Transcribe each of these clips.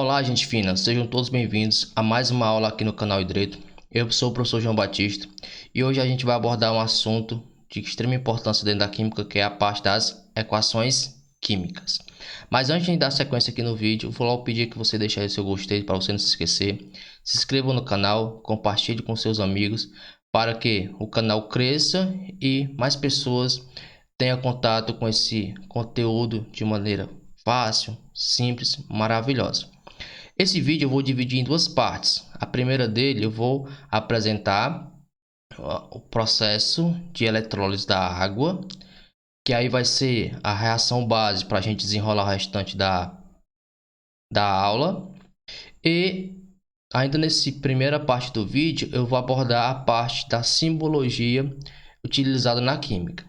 Olá, gente fina, sejam todos bem-vindos a mais uma aula aqui no canal Hidreto. Eu sou o professor João Batista e hoje a gente vai abordar um assunto de extrema importância dentro da química, que é a parte das equações químicas. Mas antes de dar sequência aqui no vídeo, vou logo pedir que você deixe aí seu gostei para você não se esquecer. Se inscreva no canal, compartilhe com seus amigos para que o canal cresça e mais pessoas tenham contato com esse conteúdo de maneira fácil, simples, maravilhosa. Esse vídeo eu vou dividir em duas partes. A primeira dele eu vou apresentar o processo de eletrólise da água, que aí vai ser a reação base para a gente desenrolar o restante da aula. E ainda nessa primeira parte do vídeo eu vou abordar a parte da simbologia utilizada na química.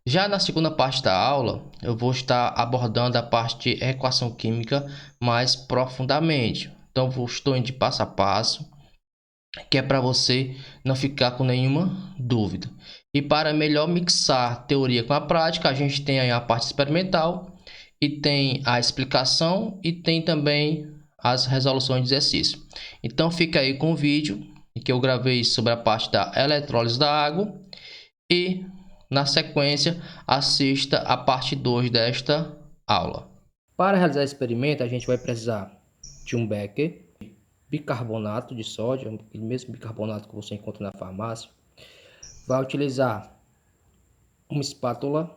Já na segunda parte da aula, eu vou estar abordando a parte de equação química mais profundamente. Então, estou indo de passo a passo, que é para você não ficar com nenhuma dúvida. E para melhor mixar a teoria com a prática, a gente tem aí a parte experimental, e tem a explicação, e tem também as resoluções de exercício. Então, fica aí com o vídeo que eu gravei sobre a parte da eletrólise da água e na sequência, assista a parte 2 desta aula. Para realizar esse experimento, a gente vai precisar de um becker, bicarbonato de sódio, aquele mesmo bicarbonato que você encontra na farmácia. Vai utilizar uma espátula.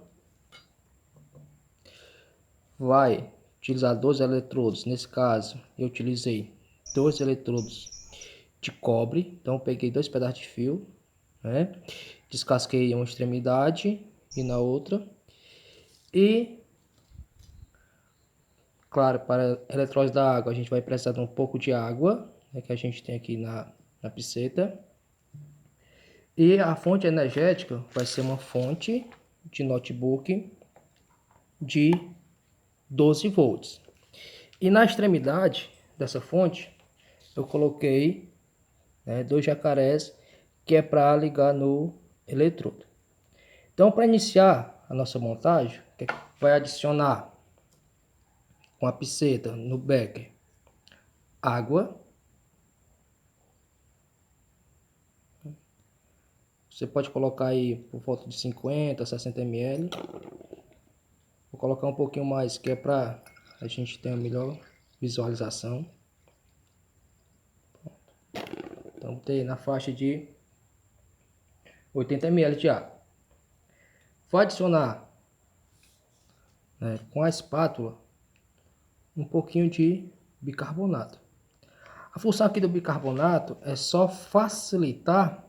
Vai utilizar 2 eletrodos. Nesse caso, eu utilizei 2 eletrodos de cobre. Então, peguei 2 pedaços de fio, né? Descasquei uma extremidade e na outra. E, claro, para a eletrólise da água, a gente vai precisar de um pouco de água, né, que a gente tem aqui na pipeta. E a fonte energética vai ser uma fonte de notebook de 12 volts. E na extremidade dessa fonte, eu coloquei 2 jacarés, que é para ligar no eletrodo. Então, para iniciar a nossa montagem, vai adicionar com a pipeta no becker água. Você pode colocar aí por volta de 50, 60 ml. Vou colocar um pouquinho mais, que é para a gente ter uma melhor visualização. Então, tem na faixa de 80 ml de água. Vou adicionar com a espátula um pouquinho de bicarbonato. A função aqui do bicarbonato é só facilitar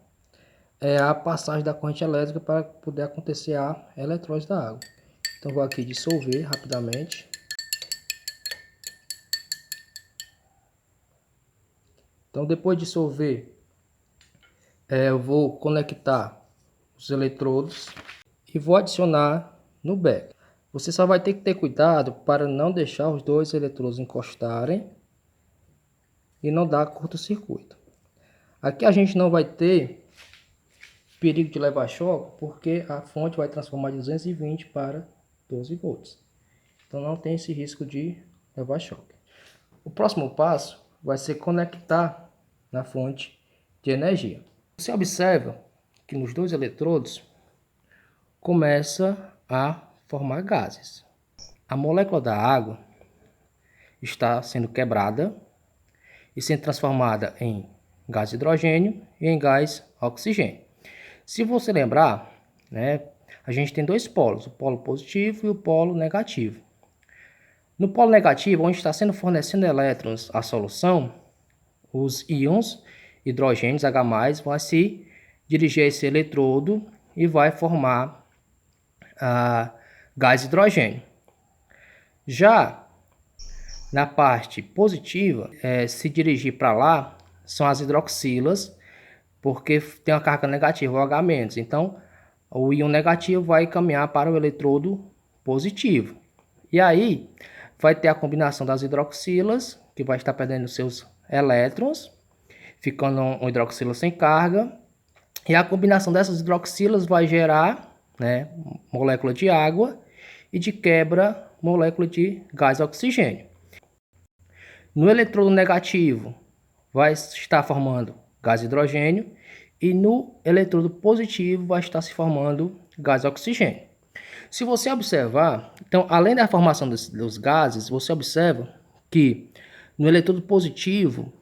a passagem da corrente elétrica para poder acontecer a eletrólise da água. Então, vou aqui dissolver rapidamente. Então, depois de dissolver, eu vou conectar os eletrodos e vou adicionar no becker. Você só vai ter que ter cuidado para não deixar os 2 eletrodos encostarem e não dar curto-circuito. Aqui a gente não vai ter perigo de levar choque, porque a fonte vai transformar de 220 para 12 volts. Então não tem esse risco de levar choque. O próximo passo vai ser conectar na fonte de energia. Você observa que nos 2 eletrodos começa a formar gases. A molécula da água está sendo quebrada e sendo transformada em gás hidrogênio e em gás oxigênio. Se você lembrar, a gente tem 2 polos, o polo positivo e o polo negativo. No polo negativo, onde está sendo fornecendo elétrons à solução, os íons hidrogênios H+, vão se dirigir a esse eletrodo e vai formar gás hidrogênio. Já na parte positiva, se dirigir para lá, são as hidroxilas, porque tem uma carga negativa, o H-. Então, o íon negativo vai caminhar para o eletrodo positivo. E aí, vai ter a combinação das hidroxilas, que vai estar perdendo seus elétrons, ficando um hidroxila sem carga. E a combinação dessas hidroxilas vai gerar molécula de água e de quebra, molécula de gás oxigênio. No eletrodo negativo, vai estar formando gás hidrogênio e no eletrodo positivo vai estar se formando gás oxigênio. Se você observar, então, além da formação dos gases, você observa que no eletrodo positivo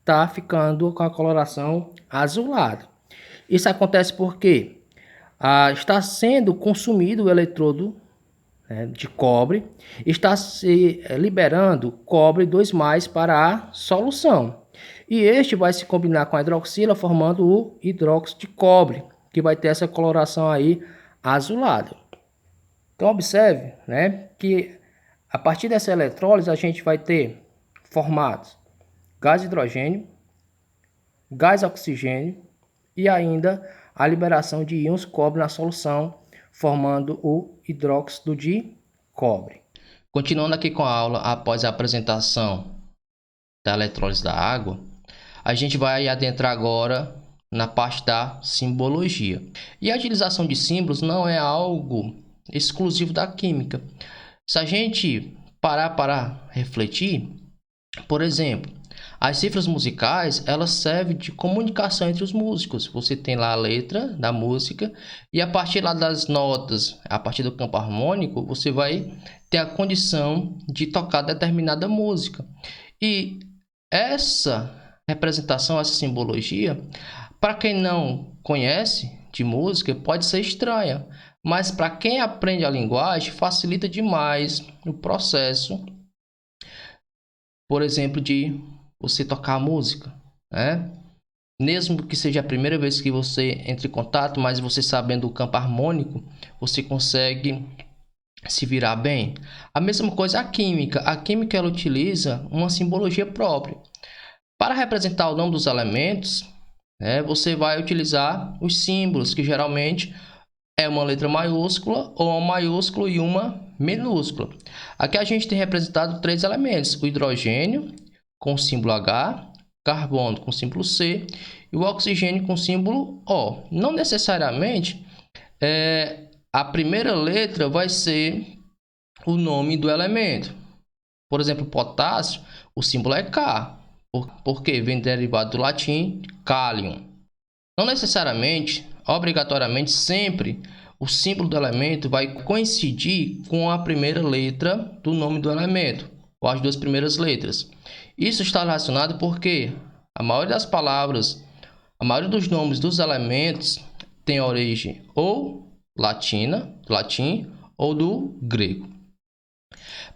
está ficando com a coloração azulada. Isso acontece porque está sendo consumido o eletrodo, né, de cobre, está se liberando cobre 2+ para a solução. E este vai se combinar com a hidroxila, formando o hidróxido de cobre, que vai ter essa coloração aí azulada. Então observe, né, que a partir dessa eletrólise a gente vai ter formados gás hidrogênio, gás oxigênio e ainda a liberação de íons cobre na solução, formando o hidróxido de cobre. Continuando aqui com a aula, após a apresentação da eletrólise da água, a gente vai adentrar agora na parte da simbologia. E a utilização de símbolos não é algo exclusivo da química. Se a gente parar para refletir, por exemplo, as cifras musicais, elas servem de comunicação entre os músicos. Você tem lá a letra da música e a partir lá das notas, a partir do campo harmônico, você vai ter a condição de tocar determinada música. E essa representação, essa simbologia, para quem não conhece de música, pode ser estranha, mas para quem aprende a linguagem, facilita demais o processo, por exemplo, de você tocar a música, né? Mesmo que seja a primeira vez que você entre em contato, mas você sabendo o campo harmônico, você consegue se virar bem. A mesma coisa a química. A química ela utiliza uma simbologia própria. Para representar o nome dos elementos, né, você vai utilizar os símbolos, que geralmente é uma letra maiúscula ou uma maiúscula e uma minúscula. Aqui a gente tem representado 3 elementos: o hidrogênio com o símbolo H, carbono com o símbolo C e o oxigênio com o símbolo O. Não necessariamente a primeira letra vai ser o nome do elemento. Por exemplo, potássio, o símbolo é K, porque vem derivado do latim kalium. Não necessariamente, obrigatoriamente, sempre o símbolo do elemento vai coincidir com a primeira letra do nome do elemento, ou as 2 primeiras letras. Isso está relacionado porque a maioria das palavras, a maioria dos nomes dos elementos tem origem ou latina, do latim, ou do grego.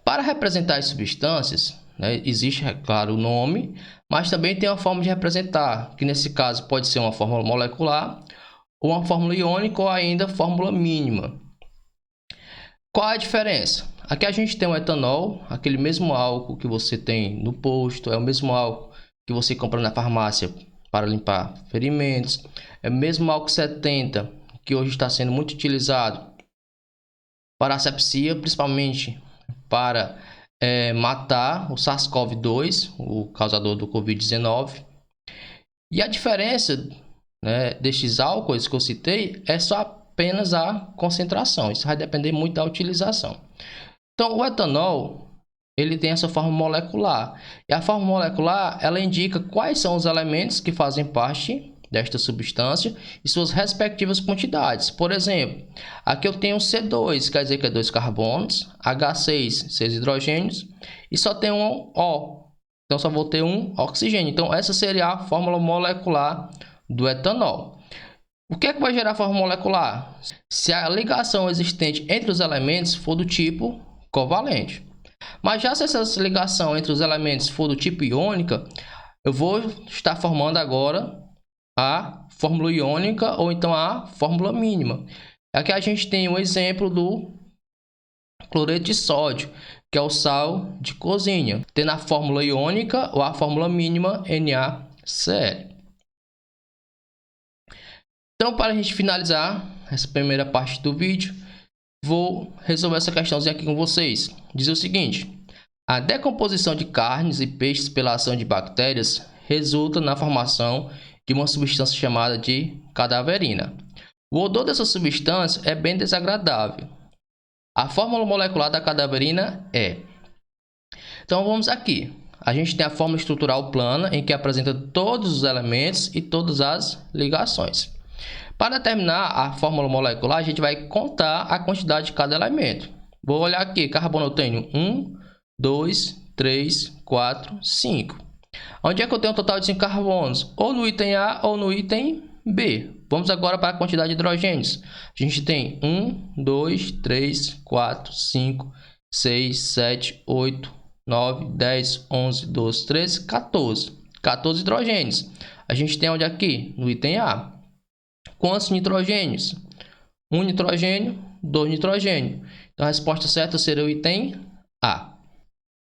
Para representar as substâncias, né, existe, é claro, o nome, mas também tem uma forma de representar, que nesse caso pode ser uma fórmula molecular, ou uma fórmula iônica, ou ainda fórmula mínima. Qual a diferença? Aqui a gente tem o etanol, aquele mesmo álcool que você tem no posto, é o mesmo álcool que você compra na farmácia para limpar ferimentos, é o mesmo álcool 70, que hoje está sendo muito utilizado para asepsia, principalmente para matar o SARS-CoV-2, o causador do Covid-19. E a diferença, né, destes álcoois que eu citei é só apenas a concentração. Isso vai depender muito da utilização. Então, o etanol ele tem essa forma molecular. E a forma molecular ela indica quais são os elementos que fazem parte desta substância e suas respectivas quantidades. Por exemplo, aqui eu tenho C2, quer dizer que é 2 carbonos, H6, 6 hidrogênios, e só tem um O, então só vou ter um oxigênio. Então essa seria a fórmula molecular do etanol. O que é que vai gerar a fórmula molecular? Se a ligação existente entre os elementos for do tipo covalente. Mas já se essa ligação entre os elementos for do tipo iônica, eu vou estar formando agora a fórmula iônica ou então a fórmula mínima. Aqui a gente tem um exemplo do cloreto de sódio, que é o sal de cozinha, tendo a fórmula iônica ou a fórmula mínima NaCl. Então, para a gente finalizar essa primeira parte do vídeo, vou resolver essa questãozinha aqui com vocês. Diz o seguinte: a decomposição de carnes e peixes pela ação de bactérias resulta na formação de uma substância chamada de cadaverina. O odor dessa substância é bem desagradável. A fórmula molecular da cadaverina é Então vamos aqui. A gente tem a fórmula estrutural plana, em que apresenta todos os elementos e todas as ligações. Para determinar a fórmula molecular, a gente vai contar a quantidade de cada elemento. Vou olhar aqui, carbono eu tenho 1, 2, 3, 4, 5. Onde é que eu tenho um total de 5 carbonos? Ou no item A ou no item B. Vamos agora para a quantidade de hidrogênios. A gente tem 1, 2, 3, 4, 5, 6, 7, 8, 9, 10, 11, 12, 13, 14. 14 hidrogênios. A gente tem onde aqui? No item A. Quantos nitrogênios? 1 nitrogênio, 2 nitrogênio. Então a resposta certa seria o item A.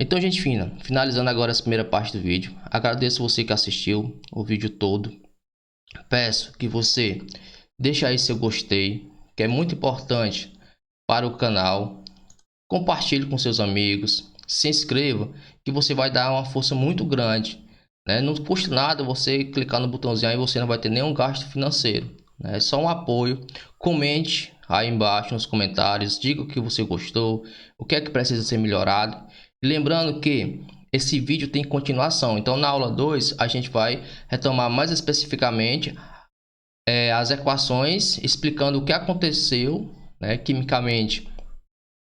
Então, gente fina, finalizando agora essa primeira parte do vídeo. Agradeço você que assistiu o vídeo todo. Peço que você deixe aí seu gostei, que é muito importante para o canal. Compartilhe com seus amigos. Se inscreva, que você vai dar uma força muito grande, né? Não custa nada você clicar no botãozinho aí, você não vai ter nenhum gasto financeiro, né? É só um apoio. Comente aí embaixo nos comentários, diga o que você gostou, o que é que precisa ser melhorado. E lembrando que esse vídeo tem continuação, então na aula 2 a gente vai retomar mais especificamente as equações, explicando o que aconteceu, né, quimicamente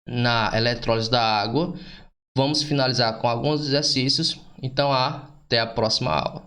na eletrólise da água. Vamos finalizar com alguns exercícios. Então, até a próxima aula.